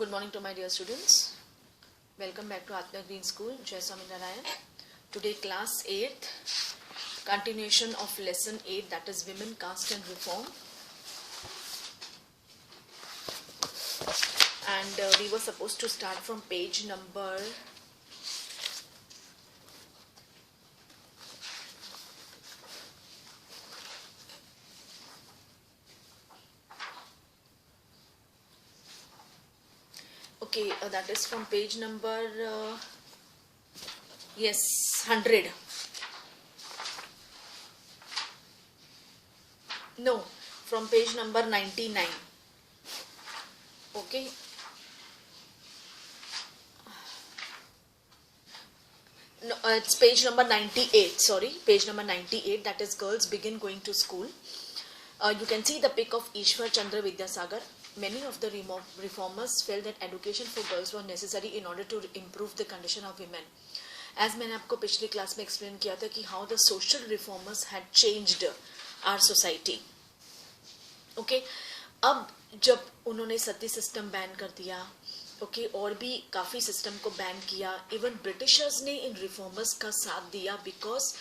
Good morning to my dear students. Welcome back to Atma Green School, Jai Swaminarayan. Today class 8th, continuation of lesson 8, that is Women, Caste and Reform. And we were supposed to start from page number that is from page number 100. No, from page number 99. Okay. No, it's page number 98. Sorry, page number 98. That is girls begin going to school. You can see the pic of Ishwar Chandra Vidyasagar. Many of the reformers felt that education for girls was necessary in order to improve the condition of women. As मैंने आपको पिछली class में explain किया था कि how the social reformers had changed our society. Okay, अब जब उन्होंने सती सिस्टम बैन कर दिया, और भी काफ़ी सिस्टम को बैन किया, इवन ब्रिटिशर्स ने इन रिफॉर्मर्स का साथ दिया बिकॉज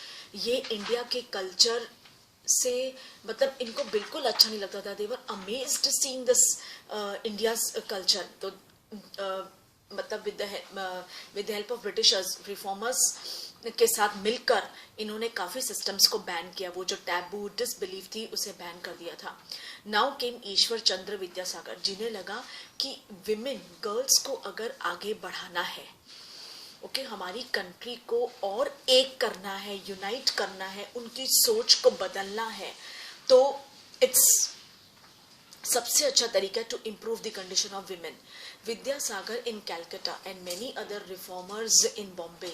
ये इंडिया के कल्चर से मतलब इनको बिल्कुल अच्छा नहीं लगता था. They were amazed seeing this India's culture. तो मतलब with the help of Britishers, reformers के साथ मिलकर इन्होंने काफ़ी सिस्टम्स को बैन किया. वो जो टैबू डिसबिलीफ थी उसे बैन कर दिया था. नाउ केम ईश्वर चंद्र विद्यासागर, जिन्हें लगा कि विमेन, गर्ल्स को अगर आगे बढ़ाना है, हमारी कंट्री को और एक करना है, यूनाइट करना है, उनकी सोच को बदलना है, तो इट्स सबसे अच्छा तरीका to improve the condition of women. Vidyasagar in Calcutta and many other reformers in Bombay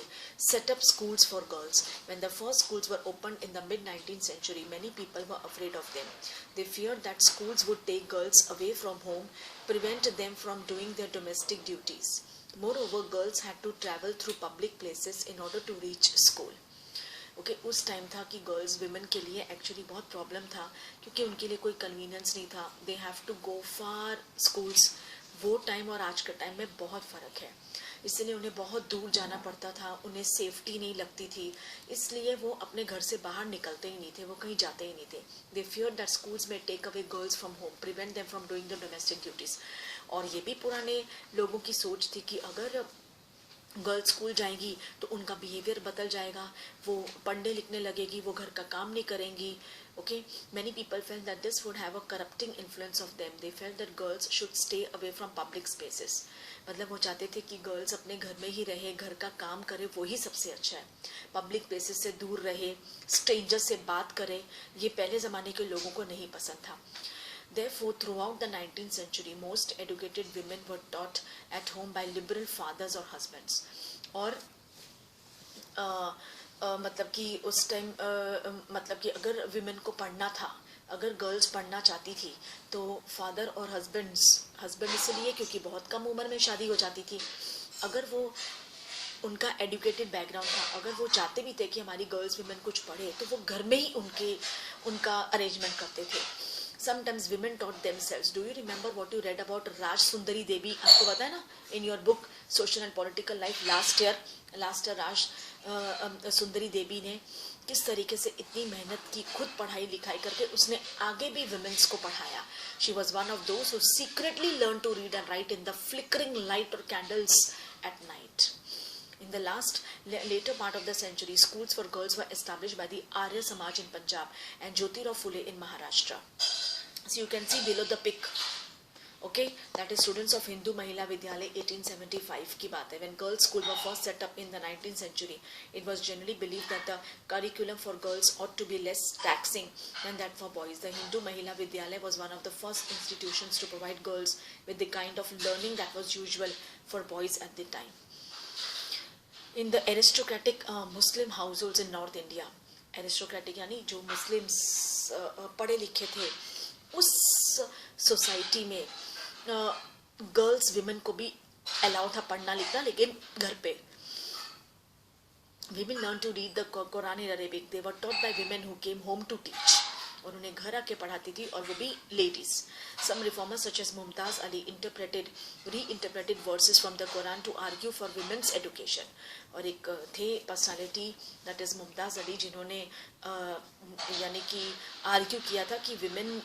set up schools for girls. When the first schools were opened in the mid-19th century, many people were afraid of them. They feared that schools would take girls away from home, prevent them from doing their domestic duties. Moreover, girls had to travel through public places in order to reach school. उस time था कि girls women के लिए actually बहुत problem था क्योंकि उनके लिए कोई कन्वीनियंस नहीं था. They have to go far schools. वो टाइम और आज के टाइम में बहुत फ़र्क है, इसलिए उन्हें बहुत दूर जाना पड़ता था, उन्हें सेफ्टी नहीं लगती थी, इसलिए वो अपने घर से बाहर निकलते ही नहीं थे, वो कहीं जाते ही नहीं थे. दे फियर दैट स्कूल्स में take away girls from home, prevent them from doing the domestic duties. और ये भी पुराने लोगों की सोच थी कि अगर गर्ल्स स्कूल जाएंगी तो उनका बिहेवियर बदल जाएगा, वो पढ़ने लिखने लगेगी, वो घर का काम नहीं करेंगी. Many people felt that this would have a corrupting influence of them. They felt that girls should stay away from public spaces. मतलब वो चाहते थे कि गर्ल्स अपने घर में ही रहे, घर का काम करे, वो ही सबसे अच्छा है. पब्लिक प्लेसेस से दूर रहे, स्ट्रेंजर से बात करे, ये पहले ज़माने के लोगों को नहीं पसंद था. Therefore, throughout the 19th century, most educated women were taught at home by liberal fathers or husbands. और मतलब कि उस टाइम मतलब कि अगर विमेन को पढ़ना था, अगर गर्ल्स पढ़ना चाहती थी तो फादर और हस्बैंड इसलिए क्योंकि बहुत कम उम्र में शादी हो जाती थी. अगर वो उनका एजुकेटेड बैकग्राउंड था, अगर वो चाहते भी थे कि हमारी गर्ल्स विमेन कुछ पढ़े, तो वो घर में ही उनका अरेंजमेंट करते थे. Sometimes women taught themselves. Do you remember what you read about Raj Sundari Devi? आपको पता है ना, in your book Social and Political Life last year राज सुंदरी देवी ने किस तरीके से इतनी मेहनत की, खुद पढ़ाई लिखाई करके उसने आगे भी विमेन्स को पढ़ाया. She was one of those who secretly learned to read and write in the flickering light or candles at night. In the later part of the century, schools for girls were established by the Arya Samaj in Punjab and Jyotirao Phule in Maharashtra. So you can see below the pic, that is students of Hindu Mahila Vidyalaya 1875 की बात है. When girls' school were first set up in the 19th century, it was generally believed that the curriculum for girls ought to be less taxing than that for boys. The Hindu Mahila Vidyalaya was one of the first institutions to provide girls with the kind of learning that was usual for boys at the time. In the aristocratic Muslim households in North India, aristocratic यानी जो Muslims पढ़े लिखे थे, उस society में girls women को भी allow था पढ़ना लिखना, लेकिन घर पे. Women learned to read the Quran in Arabic. They were taught by women who came home to teach. और उन्हें घर आके पढ़ाती थी, और वो भी ladies. Some reformers such as Mumtaz Ali reinterpreted verses from the Quran to argue for women's education. और एक थे personality that is Mumtaz Ali, जिन्होंने यानी कि आर्ग्यू किया था कि विमेन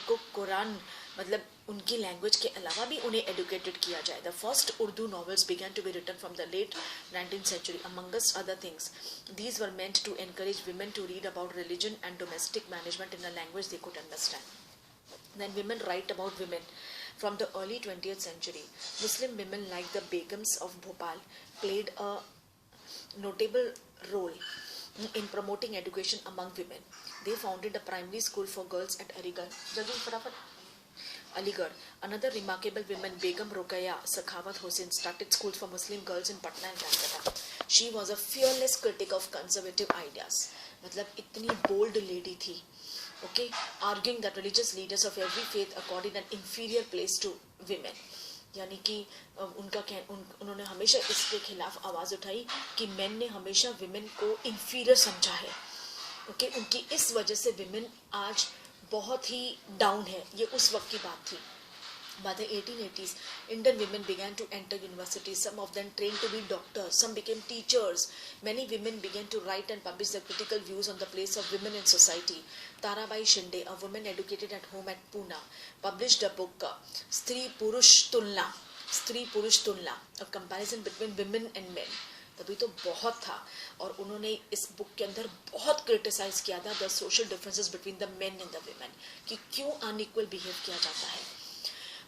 को कुरान मतलब उनकी लैंग्वेज के अलावा भी उन्हें एडुकेटेड किया जाए. The first Urdu novels began to be written from the late 19th century. Amongst other things, these were meant to encourage women to read about religion and domestic management in a language they could understand. Then women write about women. From the early 20th century, Muslim women like the Begums of Bhopal played a notable role in promoting education among women. They founded a primary school for girls at Aligarh. Another remarkable woman, Begum Rokeya Sakhawat Hossain, started schools for Muslim girls in Patna and Calcutta. She was a fearless critic of conservative ideas. मतलब इतनी bold lady थी, okay, arguing that religious leaders of every faith accorded an inferior place to women. यानी कि उन्होंने हमेशा इसके खिलाफ आवाज़ उठाई कि मैन ने हमेशा विमेन को इंफीरियर समझा है. ओके, उनकी इस वजह से विमेन आज बहुत ही डाउन है. ये उस वक्त की बात थी. By the 1880s, Indian women began to enter universities. Some of them trained to be doctors. Some became teachers. Many women began to write and publish their critical views on the place of women in society. Tarabai Shinde, a woman educated at home at Pune, published a book, Stri Purush Tulna, a comparison between women and men. तभी तो बहुत था. और उन्होंने इस book के अंदर बहुत क्रिटिसाइज किया था the social differences between the main and the women, कि क्यों अनइक्वल बिहेव किया जाता है.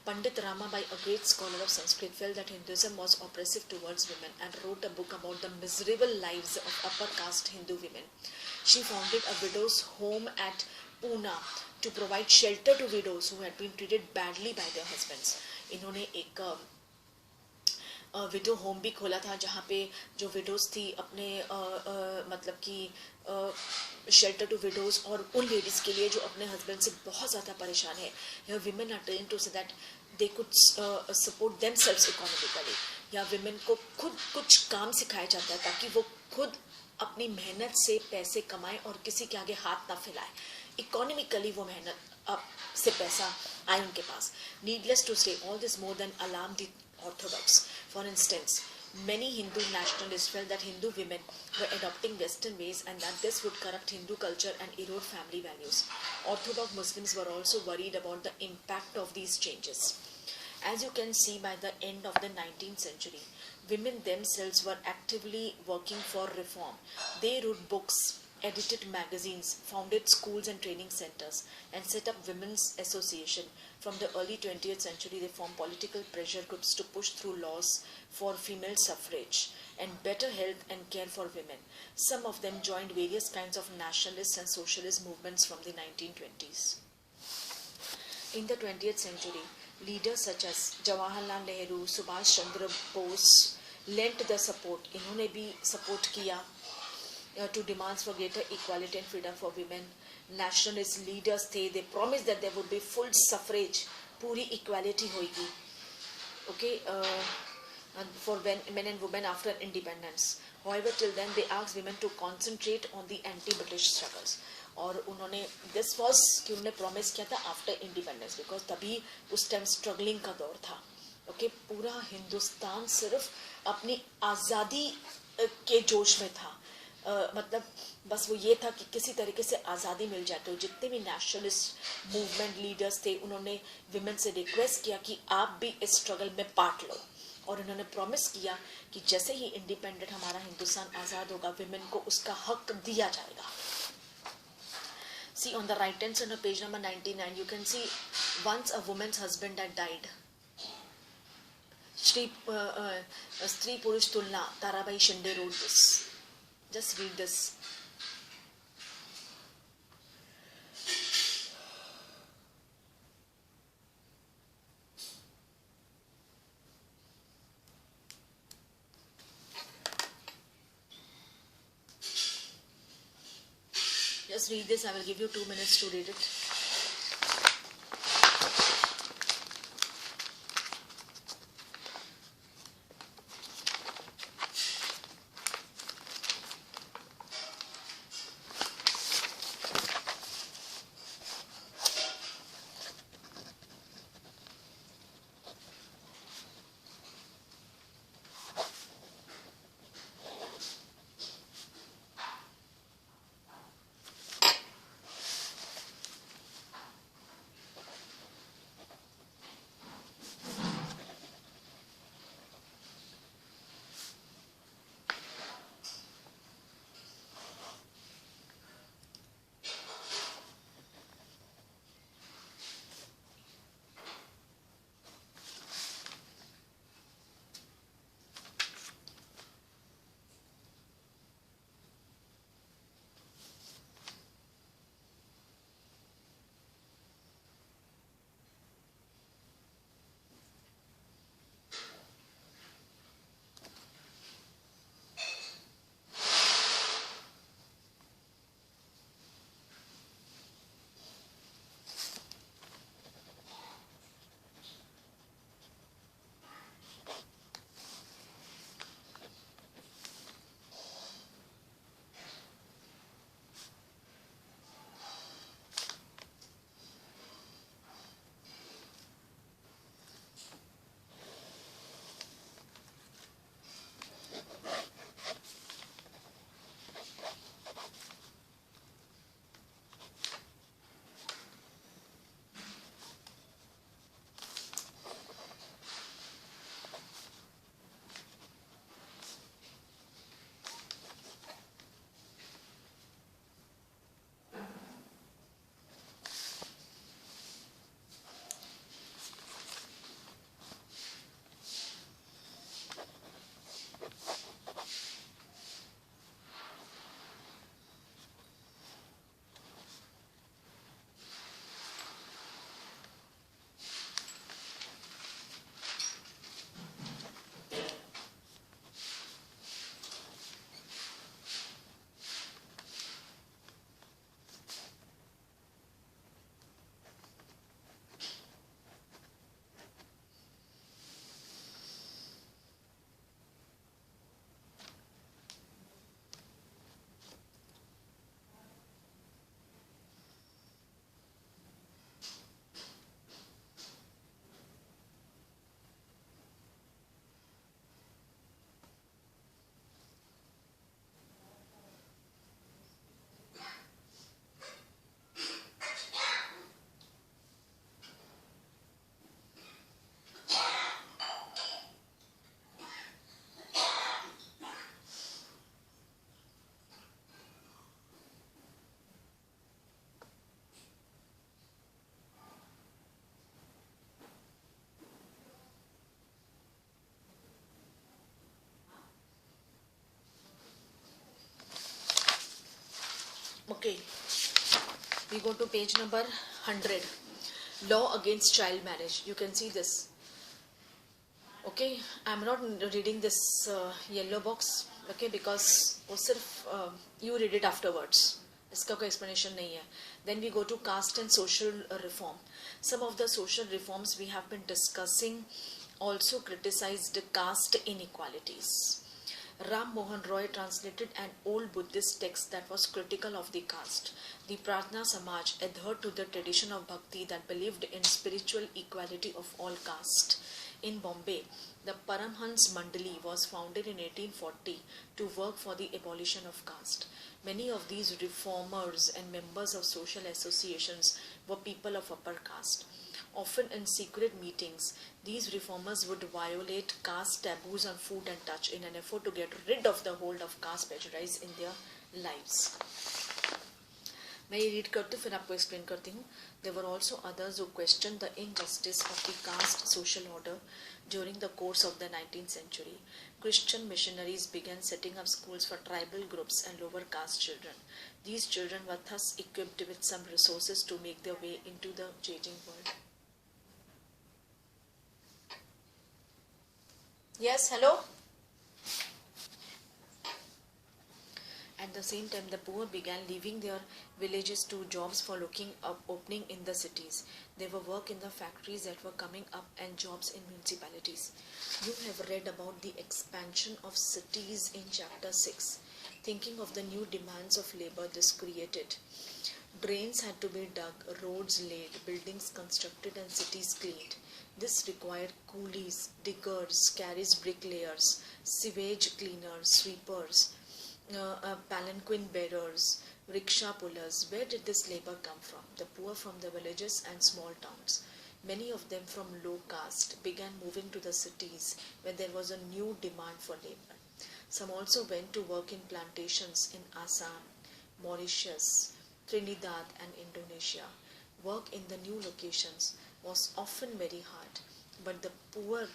Pandit Ramabai, a great scholar of Sanskrit, felt that Hinduism was oppressive towards women and wrote a book about the miserable lives of upper caste Hindu women. She founded a widow's home at Pune to provide shelter to widows who had been treated badly by their husbands. इन्होंने एक window home भी खोला था जहाँ पे जो widows थी अपने मतलब कि शेल्टर टू विडोज, और उन लेडीज़ के लिए जो अपने हस्बैंड से बहुत ज़्यादा परेशान है. Women are train to say that they could support themselves economically, या विमेन को खुद कुछ काम सिखाया जाता है ताकि वो खुद अपनी मेहनत से पैसे कमाए और किसी के आगे हाथ ना फैलाए. इकोनॉमिकली वो मेहनत से पैसा आए उनके पास. नीडलेस टू से all this more than alarm the Orthodox. For instance, many Hindu nationalists felt that Hindu women were adopting Western ways and that this would corrupt Hindu culture and erode family values. Orthodox Muslims were also worried about the impact of these changes. As you can see, by the end of the 19th century, women themselves were actively working for reform. They wrote books, edited magazines, founded schools and training centers, and set up women's association. From the early 20th century, they formed political pressure groups to push through laws for female suffrage and better health and care for women. Some of them joined various kinds of nationalist and socialist movements from the 1920s. In the 20th century, leaders such as Jawaharlal Nehru, Subhash Chandra Bose lent the support. इन्होंने भी support किया to demands for greater equality and freedom for women. Nationalist leaders थे, they promised that there would be full suffrage, पूरी equality होगी, okay, for men and women after independence. However, till then they asked women to concentrate on the anti-British struggles. और उन्होंने this was कि उन्होंने promise किया था after independence, because तभी उस time struggling का दौर था. okay, पूरा हिंदुस्तान सिर्फ अपनी आज़ादी के जोश में था. मतलब बस वो ये था कि किसी तरीके से आज़ादी मिल जाए. तो जितने भी नेशनलिस्ट मूवमेंट लीडर्स थे उन्होंने विमेन से रिक्वेस्ट किया कि आप भी इस स्ट्रगल में पार्ट लो, और उन्होंने प्रॉमिस किया कि जैसे ही इंडिपेंडेंट हमारा हिंदुस्तान आज़ाद होगा विमेन को उसका हक दिया जाएगा. See on the right hand side of page number 99, you can see once a woman's husband had died. Stri Purush Tulna, Tarabai Shinde wrote this. Just read this. Just read this. I will give you 2 minutes to read it. We go to page number 100. Law against child marriage. You can see this. Okay, I'm not reading this yellow box. Okay, because वो सिर्फ you read it afterwards. इसका कोई explanation नहीं है. Then we go to caste and social reform. Some of the social reforms we have been discussing also criticized caste inequalities. Ram Mohan Roy translated an old Buddhist text that was critical of the caste. The Pratna Samaj adhered to the tradition of bhakti that believed in spiritual equality of all caste. In Bombay, the Paramhans Mandali was founded in 1840 to work for the abolition of caste. Many of these reformers and members of social associations were people of upper caste. Often in secret meetings, these reformers would violate caste taboos on food and touch in an effort to get rid of the hold of caste prejudice in their lives. मैं ये read करती हूँ फिर आपको explain करती हूँ. There were also others who questioned the injustice of the caste social order during the course of the 19th century. Christian missionaries began setting up schools for tribal groups and lower caste children. These children were thus equipped with some resources to make their way into the changing world. Yes, hello? At the same time, the poor began leaving their villages to jobs for looking up opening in the cities. There were work in the factories that were coming up and jobs in municipalities. You have read about the expansion of cities in chapter 6. Thinking of the new demands of labor this created. Drains had to be dug, roads laid, buildings constructed and cities cleaned. This required coolies, diggers, carriage bricklayers, sewage cleaners, sweepers, palanquin bearers, rickshaw pullers. Where did this labor come from? The poor from the villages and small towns. Many of them from low caste began moving to the cities where there was a new demand for labor. Some also went to work in plantations in Assam, Mauritius, Trinidad and Indonesia. Work in the new locations was often very hard, but the poor,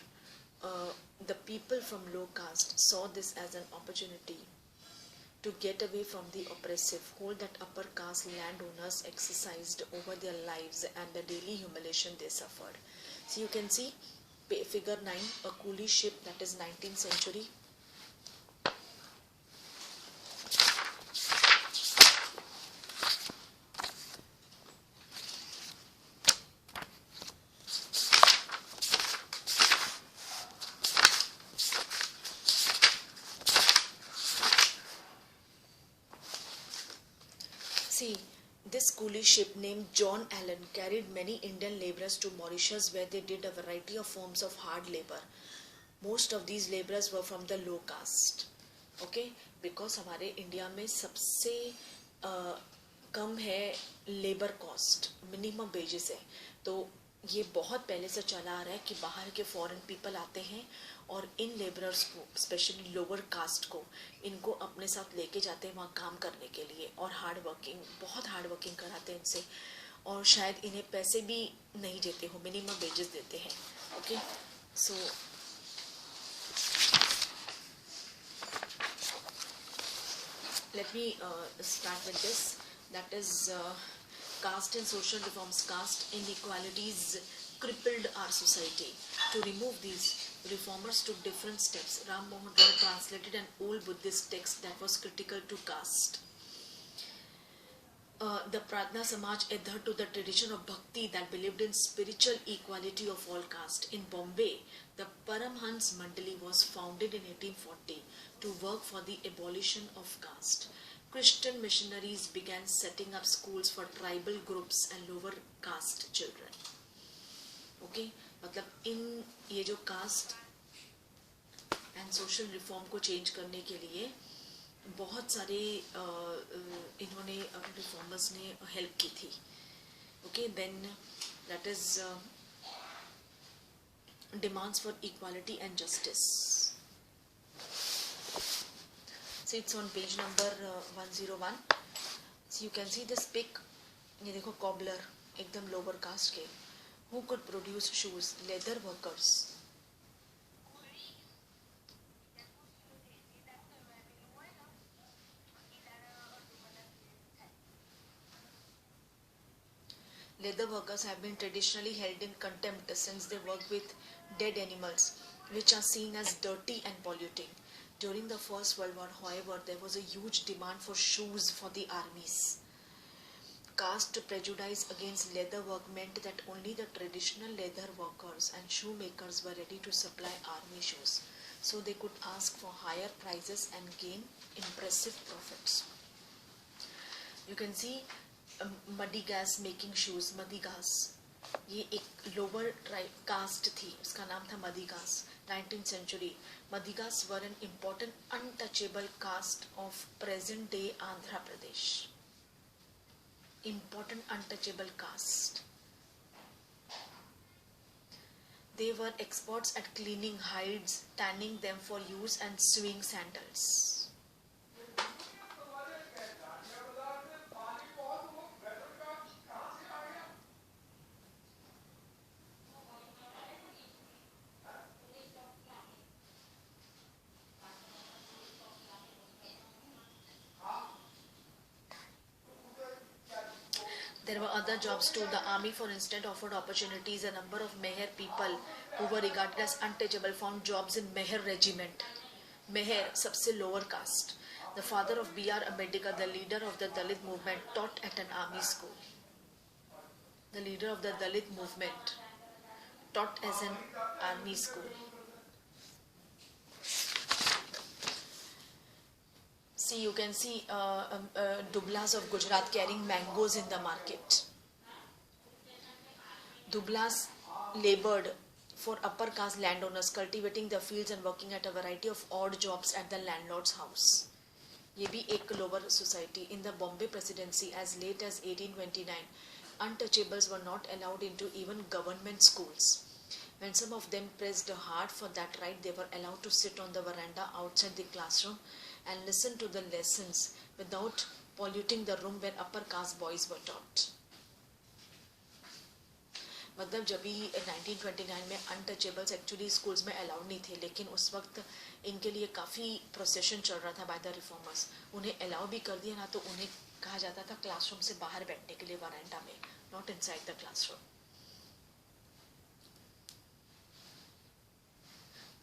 the people from low caste saw this as an opportunity to get away from the oppressive hold that upper caste landowners exercised over their lives and the daily humiliation they suffered. So you can see figure 9, a coolie ship, that is 19th century. See, this coolie ship named John Allen carried many Indian laborers to Mauritius where they did a variety of forms of hard labor. Most of these laborers were from the low caste. Okay, because हमारे India में सबसे कम है labour cost, minimum wages है. तो ये बहुत पहले से चला आ रहा है कि बाहर के फॉरेन पीपल आते हैं और इन लेबरर्स को, स्पेशली लोअर कास्ट को, इनको अपने साथ लेके जाते हैं वहाँ काम करने के लिए और बहुत हार्ड वर्किंग कराते हैं इनसे, और शायद इन्हें पैसे भी नहीं देते हो, मिनिमम वेजेस देते हैं. Okay, so let me start with this. That is caste and social reforms. Caste inequalities crippled our society. To remove these, reformers took different steps. Ram Mohan Roy translated an old Buddhist text that was critical to caste. The Pratna Samaj adhered to the tradition of bhakti that believed in spiritual equality of all caste. In Bombay, the Paramhans Mandali was founded in 1840 to work for the abolition of caste. Christian missionaries began setting up schools for tribal groups and lower caste children. Okay, मतलब इन ये जो caste and social reform को change करने के लिए बहुत सारे इन्होंने रिफॉर्मर्स ने हेल्प की थी. Okay, then that is demands for equality and justice. So it's on page number 101. So you can see this pic. ये देखो, कॉबलर एकदम लोअर कास्ट के. Who could produce shoes? Leather workers. leather workers have been traditionally held in contempt since they work with dead animals, which are seen as dirty and polluting. During the First World War, however, there was a huge demand for shoes for the armies. Caste prejudice against leather work meant that only the traditional leather workers and shoemakers were ready to supply army shoes, so they could ask for higher prices and gain impressive profits. You can see Madigas making shoes. Madigas ये एक lower caste थी, उसका नाम था Madigas. 19th century, Madigas were an important untouchable caste of present day Andhra Pradesh. Important untouchable caste. They were experts at cleaning hides, tanning them for use, and sewing sandals. There were other jobs too. The army, for instance, offered opportunities. A number of Meher people who were regarded as untouchable found jobs in Meher regiment. Meher, सबसे lower caste. The father of B.R. Ambedkar, the leader of the Dalit movement, taught at an army school. The leader of the Dalit movement taught as an army school. See, you can see Dublas of Gujarat carrying mangoes in the market. Dublas labored for upper caste landowners, cultivating the fields and working at a variety of odd jobs at the landlord's house. ये भी एक lower society. In the Bombay Presidency, as late as 1829, untouchables were not allowed into even government schools. When some of them pressed hard for that right, they were allowed to sit on the veranda outside the classroom and listen to the lessons without polluting the room where upper caste boys were taught. मतलब जब भी 1929 में untouchables actually schools में allowed नहीं थे, लेकिन उस वक्त इनके लिए काफ़ी प्रोसेशन चल रहा था बाय द रिफॉर्मर्स. उन्हें अलाउ भी कर दिया ना, तो उन्हें कहा जाता था क्लासरूम से बाहर बैठने के लिए वरांडा में, not inside the classroom.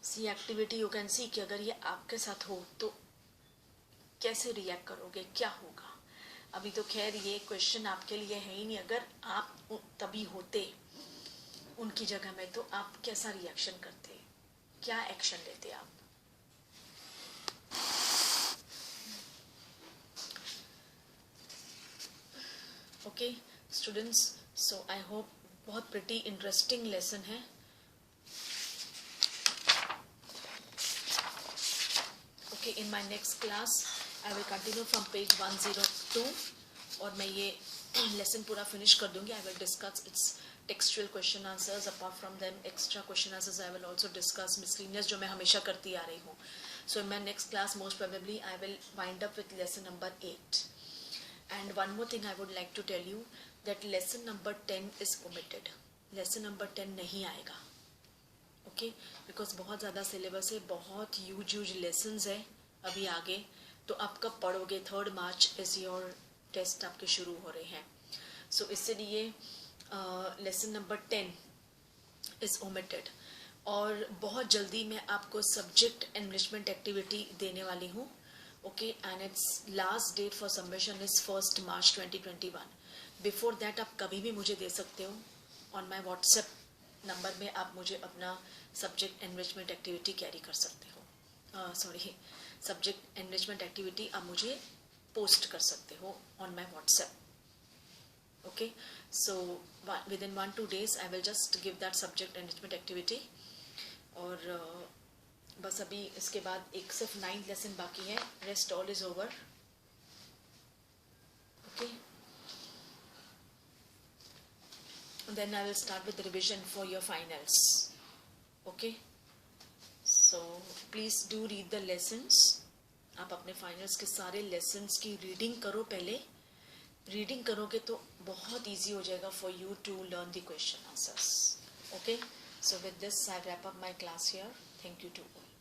See activity you can see कि अगर ये आपके साथ हो तो कैसे रिएक्ट करोगे, क्या होगा. अभी तो खैर ये क्वेश्चन आपके लिए है ही नहीं. अगर आप तभी होते उनकी जगह में तो आप कैसा रिएक्शन करते, क्या एक्शन लेते आप. Okay students, so I hope बहुत प्रिटी इंटरेस्टिंग लेसन है. Okay, in my next class I will continue from page 102 और मैं ये लेसन पूरा फिनिश कर दूंगी. I will discuss its textual question answers. Apart from them extra question answers I will also discuss miscellaneous, जो मैं हमेशा करती आ रही हूँ. So in my next class most probably I will wind up with lesson number 8. And one more thing I would like to tell you that lesson number 10 is omitted. Lesson number 10 नहीं आएगा. Okay, because बहुत ज़्यादा syllabus है, बहुत huge lessons है अभी आगे. तो आप कब पढ़ोगे? 3rd March is your test आपके शुरू हो रहे हैं. सो इसलिए लेसन नंबर 10 इज ओमिटेड. और बहुत जल्दी मैं आपको सब्जेक्ट एनरिचमेंट एक्टिविटी देने वाली हूँ. Okay, and it's last date for submission is 1st March 2021. Before that आप कभी भी मुझे दे सकते हो. ऑन माई व्हाट्सएप नंबर में आप मुझे अपना सब्जेक्ट एनरिचमेंट एक्टिविटी कैरी कर सकते हो. सब्जेक्ट एनरिचमेंट एक्टिविटी आप मुझे पोस्ट कर सकते हो on my WhatsApp. Okay, so with in 1-2 days I will just give that subject enrichment activity. और बस अभी इसके बाद एक सिर्फ 9th लेसन बाकी है. Rest all is over. Okay, then I will start with the revision for your finals. Okay, so please do read the lessons. आप अपने फाइनल्स के सारे लेसन्स की रीडिंग करो. पहले रीडिंग करोगे तो बहुत ईजी हो जाएगा for you to learn the question answers. Okay, so with this I wrap up my class here. Thank you to all.